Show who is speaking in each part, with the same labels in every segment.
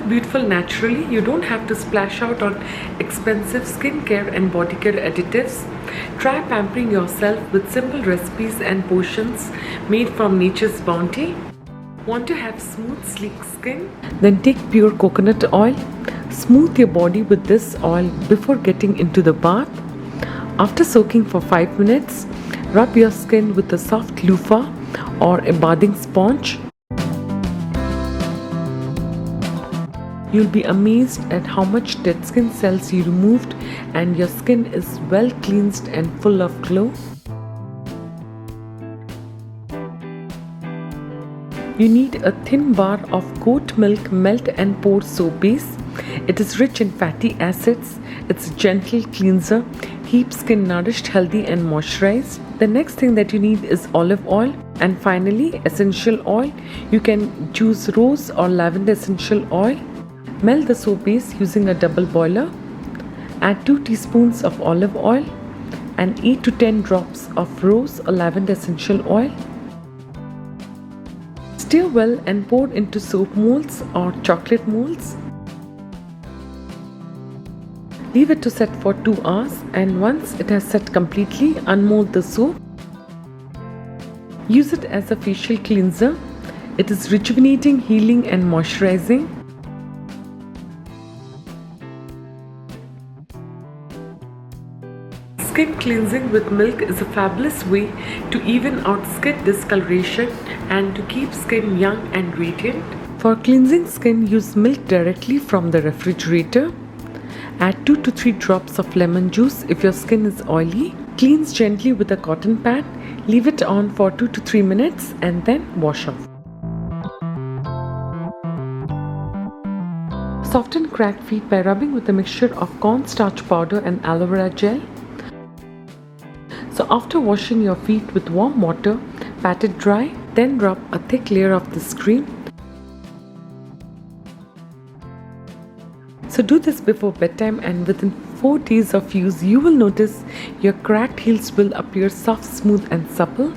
Speaker 1: look beautiful naturally. You don't have to splash out on expensive skincare and body care additives. Try pampering yourself with simple recipes and potions made from nature's bounty. Want to have smooth, sleek skin? Then take pure coconut oil. Smooth your body with this oil before getting into the bath. After soaking for 5 minutes, rub your skin with a soft loofah or a bathing sponge. You'll be amazed at how much dead skin cells you removed, and your skin is well cleansed and full of glow. You need a thin bar of goat milk, melt and pour soap base. It is rich in fatty acids. It's a gentle cleanser, keeps skin nourished, healthy and moisturized. The next thing that you need is olive oil, and finally essential oil. You can choose rose or lavender essential oil. Melt the soap base using a double boiler. Add 2 teaspoons of olive oil and 8 to 10 drops of rose or lavender essential oil. Stir well and pour into soap molds or chocolate molds. Leave it to set for 2 hours, and once it has set completely, unmold the soap. Use it as a facial cleanser. It is rejuvenating, healing and moisturizing. Skin cleansing with milk is a fabulous way to even out skin discoloration and to keep skin young and radiant. For cleansing skin, use milk directly from the refrigerator. Add 2 to 3 drops of lemon juice if your skin is oily. Cleanse gently with a cotton pad. Leave it on for 2 to 3 minutes and then wash off. Soften cracked feet by rubbing with a mixture of cornstarch powder and aloe vera gel. So after washing your feet with warm water, pat it dry, then rub a thick layer of this cream. So do this before bedtime, and within 4 days of use, you will notice your cracked heels will appear soft, smooth and supple.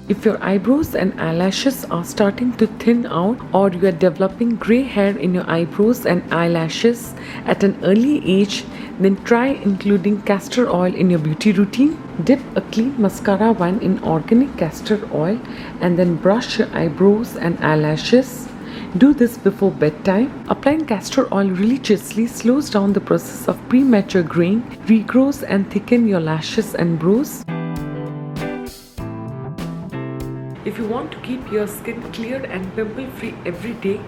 Speaker 1: If your eyebrows and eyelashes are starting to thin out, or you are developing grey hair in your eyebrows and eyelashes at an early age, then try including castor oil in your beauty routine. Dip a clean mascara wand in organic castor oil and then brush your eyebrows and eyelashes. Do this before bedtime. Applying castor oil religiously slows down the process of premature graying, regrows and thicken your lashes and brows. If you want to keep your skin clear and pimple free every day,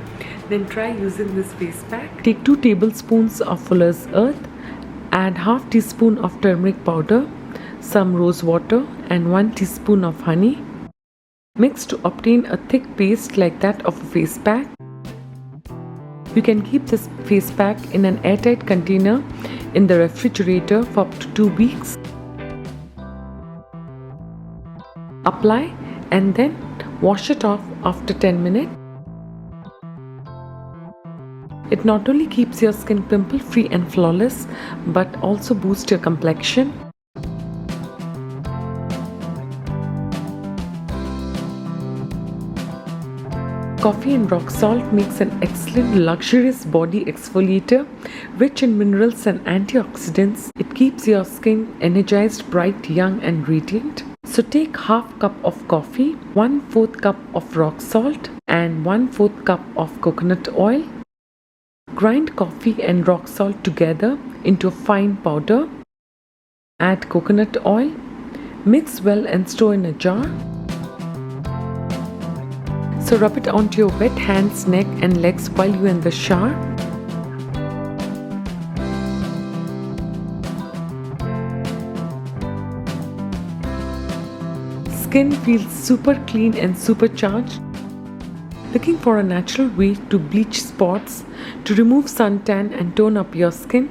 Speaker 1: then try using this face pack. Take 2 tablespoons of Fuller's Earth, add half teaspoon of turmeric powder, some rose water and 1 teaspoon of honey. Mix to obtain a thick paste like that of a face pack. You can keep this face pack in an airtight container in the refrigerator for up to 2 weeks. Apply and then wash it off after 10 minutes. It not only keeps your skin pimple free and flawless, but also boosts your complexion. Coffee and rock salt makes an excellent luxurious body exfoliator, rich in minerals and antioxidants. It keeps your skin energized, bright, young and radiant. So take half cup of coffee, 1/4 cup of rock salt and 1/4 cup of coconut oil. Grind coffee and rock salt together into a fine powder. Add coconut oil. Mix well and store in a jar. So rub it onto your wet hands, neck and legs while you're in the shower. Skin feels super clean and supercharged. Looking for a natural way to bleach spots, to remove suntan and tone up your skin?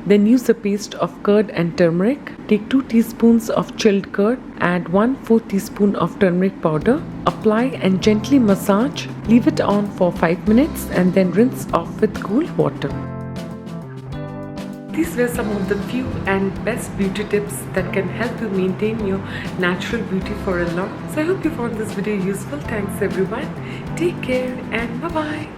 Speaker 1: Then use a paste of curd and turmeric. Take 2 teaspoons of chilled curd, add 1/4 teaspoon of turmeric powder, apply and gently massage. Leave it on for 5 minutes and then rinse off with cool water. These were some of the few and best beauty tips that can help you maintain your natural beauty for a long. So I hope you found this video useful. Thanks everyone. Take care and bye bye.